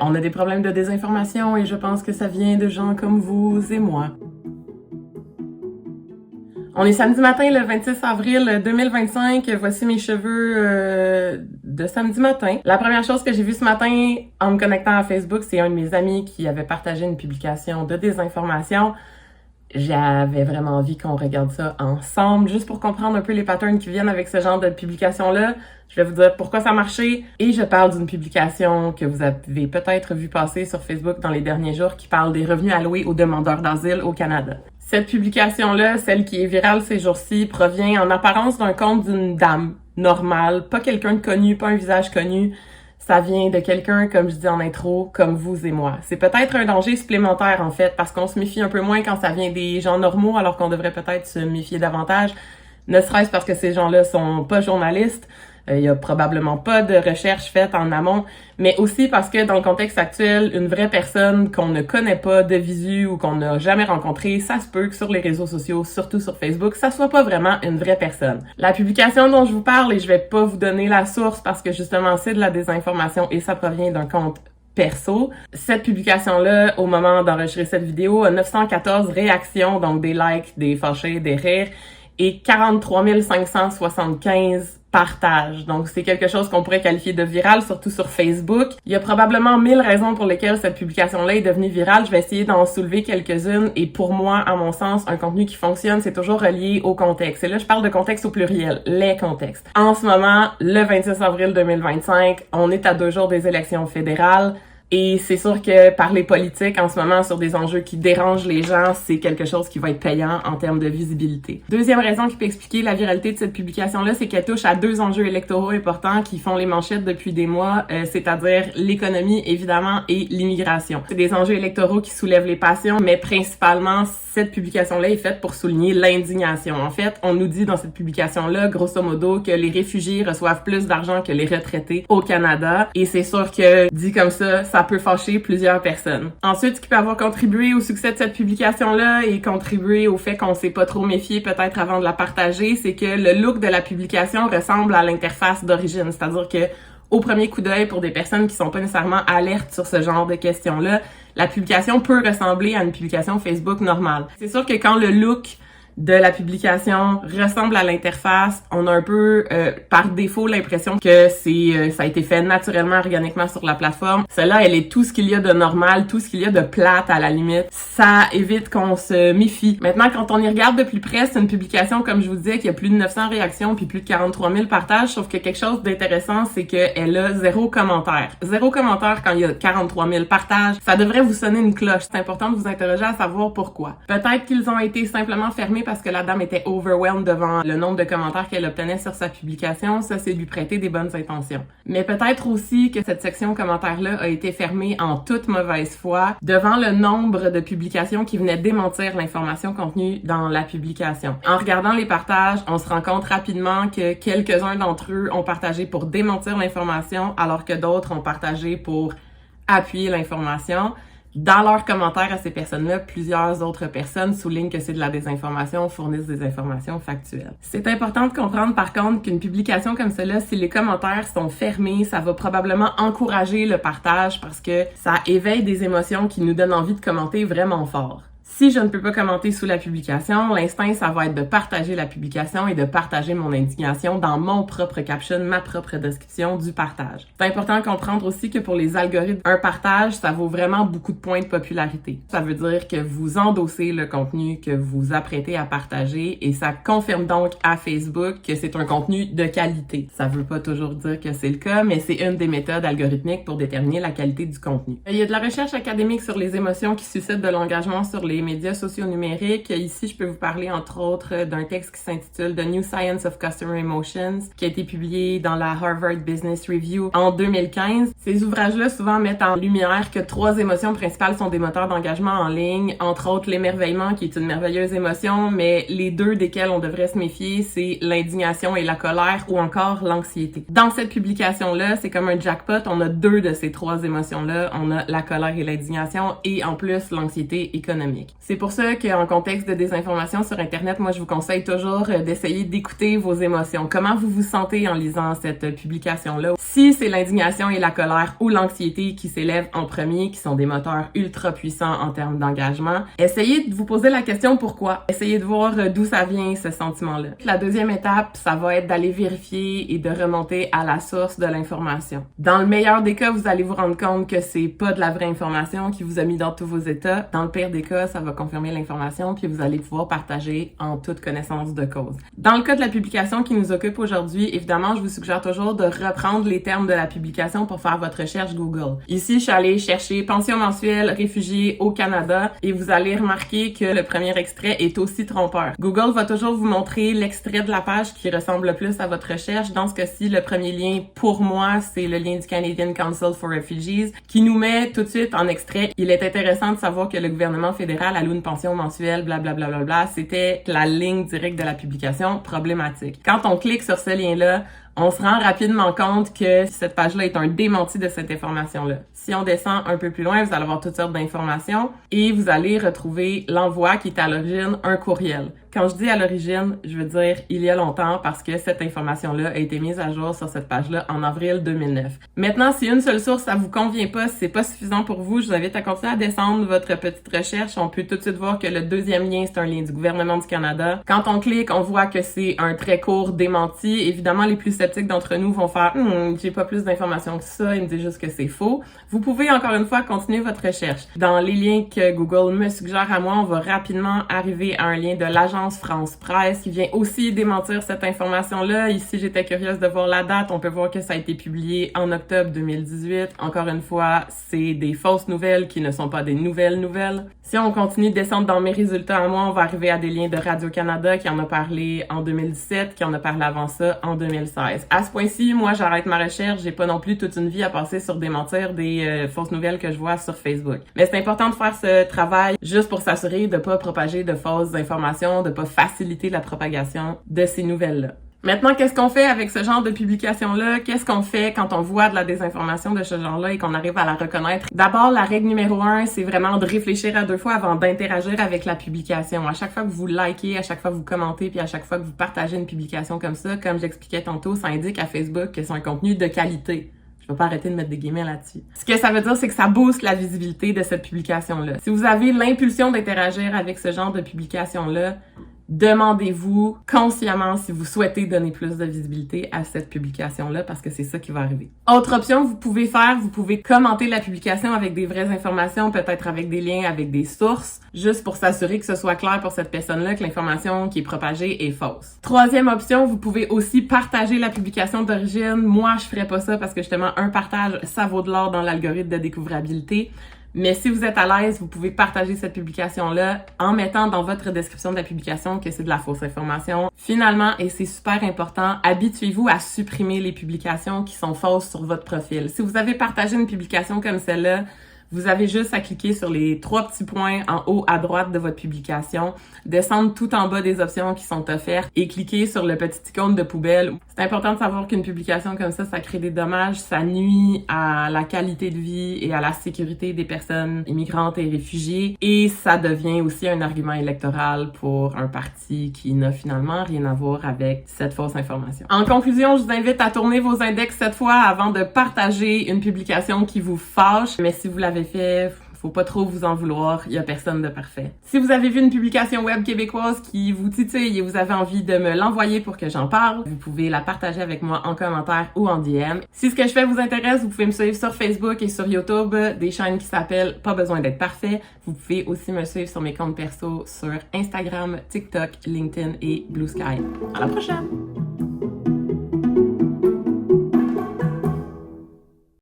On a des problèmes de désinformation et je pense que ça vient de gens comme vous et moi. On est samedi matin, le 26 avril 2025. Voici mes cheveux de samedi matin. La première chose que j'ai vue ce matin en me connectant à Facebook, c'est un de mes amis qui avait partagé une publication de désinformation. J'avais vraiment envie qu'on regarde ça ensemble, juste pour comprendre un peu les patterns qui viennent avec ce genre de publication-là. Je vais vous dire pourquoi ça a marché et je parle d'une publication que vous avez peut-être vu passer sur Facebook dans les derniers jours qui parle des revenus alloués aux demandeurs d'asile au Canada. Cette publication-là, celle qui est virale ces jours-ci, provient en apparence d'un compte d'une dame normale, pas quelqu'un de connu, pas un visage connu. Ça vient de quelqu'un, comme je dis en intro, comme vous et moi. C'est peut-être un danger supplémentaire, en fait, parce qu'on se méfie un peu moins quand ça vient des gens normaux, alors qu'on devrait peut-être se méfier davantage, ne serait-ce parce que ces gens-là sont pas journalistes. Il y a probablement pas de recherche faite en amont, mais aussi parce que dans le contexte actuel, une vraie personne qu'on ne connaît pas de visu ou qu'on n'a jamais rencontrée, ça se peut que sur les réseaux sociaux, surtout sur Facebook, ça soit pas vraiment une vraie personne. La publication dont je vous parle, et je vais pas vous donner la source parce que justement c'est de la désinformation et ça provient d'un compte perso. Cette publication-là, au moment d'enregistrer cette vidéo, a 914 réactions, donc des likes, des fâchés, des rires, et 43 575 partage. Donc, c'est quelque chose qu'on pourrait qualifier de viral, surtout sur Facebook. Il y a probablement 1000 raisons pour lesquelles cette publication-là est devenue virale. Je vais essayer d'en soulever quelques-unes. Et pour moi, à mon sens, un contenu qui fonctionne, c'est toujours relié au contexte. Et là, je parle de contexte au pluriel, les contextes. En ce moment, le 26 avril 2025, on est à 2 jours des élections fédérales. Et c'est sûr que parler politique en ce moment sur des enjeux qui dérangent les gens, c'est quelque chose qui va être payant en termes de visibilité. Deuxième raison qui peut expliquer la viralité de cette publication-là, c'est qu'elle touche à 2 enjeux électoraux importants qui font les manchettes depuis des mois, c'est-à-dire l'économie, évidemment, et l'immigration. C'est des enjeux électoraux qui soulèvent les passions, mais principalement, cette publication-là est faite pour souligner l'indignation. En fait, on nous dit dans cette publication-là, grosso modo, que les réfugiés reçoivent plus d'argent que les retraités au Canada. Et c'est sûr que, dit comme ça peut fâcher plusieurs personnes. Ensuite, ce qui peut avoir contribué au succès de cette publication-là et contribué au fait qu'on s'est pas trop méfié peut-être avant de la partager, c'est que le look de la publication ressemble à l'interface d'origine. C'est-à-dire que, au premier coup d'œil, pour des personnes qui sont pas nécessairement alertes sur ce genre de questions-là, la publication peut ressembler à une publication Facebook normale. C'est sûr que quand le look de la publication ressemble à l'interface, on a un peu par défaut l'impression que ça a été fait naturellement, organiquement sur la plateforme. Celle-là, elle est tout ce qu'il y a de normal, tout ce qu'il y a de plate à la limite. Ça évite qu'on se méfie. Maintenant, quand on y regarde de plus près, c'est une publication, comme je vous disais, qui a plus de 900 réactions puis plus de 43 000 partages, sauf que quelque chose d'intéressant, c'est qu'elle a 0 commentaire. 0 commentaire quand il y a 43 000 partages. Ça devrait vous sonner une cloche. C'est important de vous interroger à savoir pourquoi. Peut-être qu'ils ont été simplement fermés parce que la dame était overwhelmed devant le nombre de commentaires qu'elle obtenait sur sa publication. Ça, c'est lui prêter des bonnes intentions. Mais peut-être aussi que cette section commentaires-là a été fermée en toute mauvaise foi devant le nombre de publications qui venaient démentir l'information contenue dans la publication. En regardant les partages, on se rend compte rapidement que quelques-uns d'entre eux ont partagé pour démentir l'information, alors que d'autres ont partagé pour appuyer l'information. Dans leurs commentaires à ces personnes-là, plusieurs autres personnes soulignent que c'est de la désinformation, fournissent des informations factuelles. C'est important de comprendre par contre qu'une publication comme celle-là, si les commentaires sont fermés, ça va probablement encourager le partage parce que ça éveille des émotions qui nous donnent envie de commenter vraiment fort. Si je ne peux pas commenter sous la publication, l'instinct, ça va être de partager la publication et de partager mon indignation dans mon propre caption, ma propre description du partage. C'est important de comprendre aussi que pour les algorithmes, un partage, ça vaut vraiment beaucoup de points de popularité. Ça veut dire que vous endossez le contenu que vous apprêtez à partager et ça confirme donc à Facebook que c'est un contenu de qualité. Ça veut pas toujours dire que c'est le cas, mais c'est une des méthodes algorithmiques pour déterminer la qualité du contenu. Il y a de la recherche académique sur les émotions qui suscitent de l'engagement sur les médias sociaux numériques. Ici, je peux vous parler entre autres d'un texte qui s'intitule The New Science of Customer Emotions, qui a été publié dans la Harvard Business Review en 2015. Ces ouvrages-là souvent mettent en lumière que 3 émotions principales sont des moteurs d'engagement en ligne, entre autres l'émerveillement, qui est une merveilleuse émotion, mais les 2 desquelles on devrait se méfier, c'est l'indignation et la colère, ou encore l'anxiété. Dans cette publication-là, c'est comme un jackpot, on a 2 de ces 3 émotions-là, on a la colère et l'indignation, et en plus l'anxiété économique. numérique. C'est pour ça qu'en contexte de désinformation sur Internet, moi, je vous conseille toujours d'essayer d'écouter vos émotions. Comment vous vous sentez en lisant cette publication-là? Si c'est l'indignation et la colère ou l'anxiété qui s'élèvent en premier, qui sont des moteurs ultra puissants en termes d'engagement, essayez de vous poser la question pourquoi. Essayez de voir d'où ça vient, ce sentiment-là. La deuxième étape, ça va être d'aller vérifier et de remonter à la source de l'information. Dans le meilleur des cas, vous allez vous rendre compte que c'est pas de la vraie information qui vous a mis dans tous vos états. Dans le pire des cas, ça va confirmer l'information puis vous allez pouvoir partager en toute connaissance de cause. Dans le cas de la publication qui nous occupe aujourd'hui, évidemment, je vous suggère toujours de reprendre les termes de la publication pour faire votre recherche Google. Ici, je suis allée chercher pension mensuelle réfugiés au Canada et vous allez remarquer que le premier extrait est aussi trompeur. Google va toujours vous montrer l'extrait de la page qui ressemble le plus à votre recherche. Dans ce cas-ci, le premier lien pour moi, c'est le lien du Canadian Council for Refugees qui nous met tout de suite en extrait. Il est intéressant de savoir que le gouvernement fédéral alloue une pension mensuelle, blablabla. C'était la ligne directe de la publication problématique. Quand on clique sur ce lien-là, on se rend rapidement compte que cette page-là est un démenti de cette information-là. Si on descend un peu plus loin, vous allez avoir toutes sortes d'informations et vous allez retrouver l'envoi qui est à l'origine un courriel. Quand je dis à l'origine, je veux dire il y a longtemps parce que cette information-là a été mise à jour sur cette page-là en avril 2009. Maintenant, si une seule source, ça vous convient pas, si c'est pas suffisant pour vous, je vous invite à continuer à descendre votre petite recherche. On peut tout de suite voir que le deuxième lien, c'est un lien du gouvernement du Canada. Quand on clique, on voit que c'est un très court démenti. Évidemment, les plus sceptiques d'entre nous vont faire « j'ai pas plus d'informations que ça, il me dit juste que c'est faux ». Vous pouvez encore une fois continuer votre recherche. Dans les liens que Google me suggère à moi, on va rapidement arriver à un lien de l'agence France Presse qui vient aussi démentir cette information-là. Ici, j'étais curieuse de voir la date. On peut voir que ça a été publié en octobre 2018. Encore une fois, c'est des fausses nouvelles qui ne sont pas des nouvelles nouvelles. Si on continue de descendre dans mes résultats à moi, on va arriver à des liens de Radio-Canada qui en a parlé en 2017, qui en a parlé avant ça en 2016. À ce point-ci, moi, j'arrête ma recherche. J'ai pas non plus toute une vie à passer sur démentir des fausses nouvelles que je vois sur Facebook. Mais c'est important de faire ce travail juste pour s'assurer de pas propager de fausses informations, de pas faciliter la propagation de ces nouvelles-là. Maintenant, qu'est-ce qu'on fait avec ce genre de publication-là? Qu'est-ce qu'on fait quand on voit de la désinformation de ce genre-là et qu'on arrive à la reconnaître? D'abord, la règle numéro 1, c'est vraiment de réfléchir à deux fois avant d'interagir avec la publication. À chaque fois que vous likez, à chaque fois que vous commentez, puis à chaque fois que vous partagez une publication comme ça, comme j'expliquais tantôt, ça indique à Facebook que c'est un contenu de qualité. Je vais pas arrêter de mettre des guillemets là-dessus. Ce que ça veut dire, c'est que ça booste la visibilité de cette publication-là. Si vous avez l'impulsion d'interagir avec ce genre de publication-là, demandez-vous consciemment si vous souhaitez donner plus de visibilité à cette publication-là parce que c'est ça qui va arriver. Autre option que vous pouvez faire, vous pouvez commenter la publication avec des vraies informations, peut-être avec des liens, avec des sources, juste pour s'assurer que ce soit clair pour cette personne-là que l'information qui est propagée est fausse. Troisième option, vous pouvez aussi partager la publication d'origine. Moi, je ferais pas ça parce que justement, un partage, ça vaut de l'or dans l'algorithme de découvrabilité. Mais si vous êtes à l'aise, vous pouvez partager cette publication-là en mettant dans votre description de la publication que c'est de la fausse information. Finalement, et c'est super important, habituez-vous à supprimer les publications qui sont fausses sur votre profil. Si vous avez partagé une publication comme celle-là, vous avez juste à cliquer sur les 3 petits points en haut à droite de votre publication, descendre tout en bas des options qui sont offertes et cliquer sur le petit icône de poubelle. C'est important de savoir qu'une publication comme ça crée des dommages, ça nuit à la qualité de vie et à la sécurité des personnes immigrantes et réfugiées et ça devient aussi un argument électoral pour un parti qui n'a finalement rien à voir avec cette fausse information. En conclusion, je vous invite à tourner vos index cette fois avant de partager une publication qui vous fâche, mais si vous l'avez fait, faut pas trop vous en vouloir, il y a personne de parfait. Si vous avez vu une publication web québécoise qui vous titille et vous avez envie de me l'envoyer pour que j'en parle, vous pouvez la partager avec moi en commentaire ou en DM. Si ce que je fais vous intéresse, vous pouvez me suivre sur Facebook et sur YouTube, des chaînes qui s'appellent Pas besoin d'être parfait. Vous pouvez aussi me suivre sur mes comptes perso sur Instagram, TikTok, LinkedIn et Blue Sky. À la prochaine!